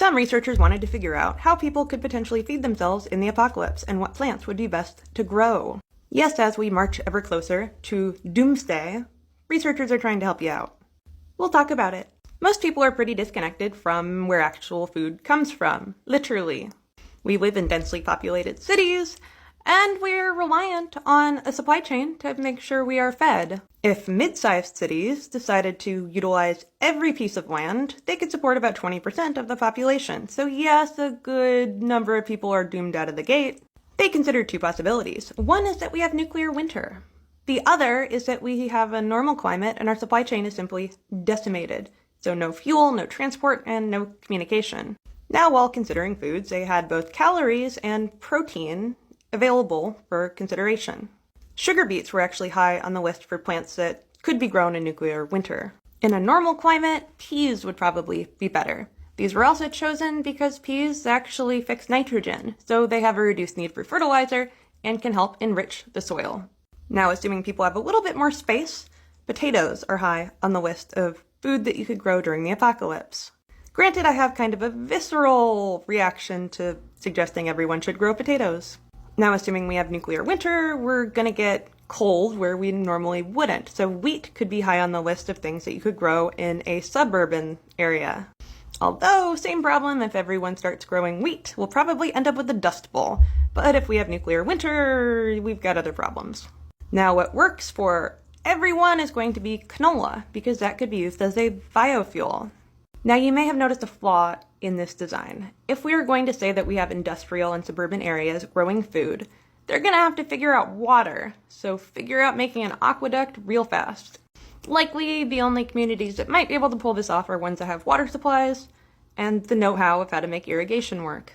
Some researchers wanted to figure out how people could potentially feed themselves in the apocalypse and what plants would be best to grow. Yes, as we march ever closer to doomsday, researchers are trying to help you out. We'll talk about it. Most people are pretty disconnected from where actual food comes from, literally. We live in densely populated cities, and we're reliant on a supply chain to make sure we are fed. If mid-sized cities decided to utilize every piece of land, they could support about 20% of the population. So yes, a good number of people are doomed out of the gate. They considered two possibilities. One is that we have nuclear winter. The other is that we have a normal climate and our supply chain is simply decimated. So no fuel, no transport, and no communication. Now, while considering foods, they had both calories and protein available for consideration. Sugar beets were actually high on the list for plants that could be grown in nuclear winter. In a normal climate, peas would probably be better. These were also chosen because peas actually fix nitrogen, so they have a reduced need for fertilizer and can help enrich the soil. Now, assuming people have a little bit more space, potatoes are high on the list of food that you could grow during the apocalypse. Granted, I have kind of a visceral reaction to suggesting everyone should grow potatoes. Now, assuming we have nuclear winter, we're gonna get cold where we normally wouldn't, so wheat could be high on the list of things that you could grow in a suburban area. Although, same problem, if everyone starts growing wheat, we'll probably end up with a dust bowl. But if we have nuclear winter, we've got other problems. Now, what works for everyone is going to be canola, because that could be used as a biofuel. Now, you may have noticed a flaw in this design. If we are going to say that we have industrial and suburban areas growing food, they're going to have to figure out water, so figure out making an aqueduct real fast. Likely, the only communities that might be able to pull this off are ones that have water supplies and the know-how of how to make irrigation work.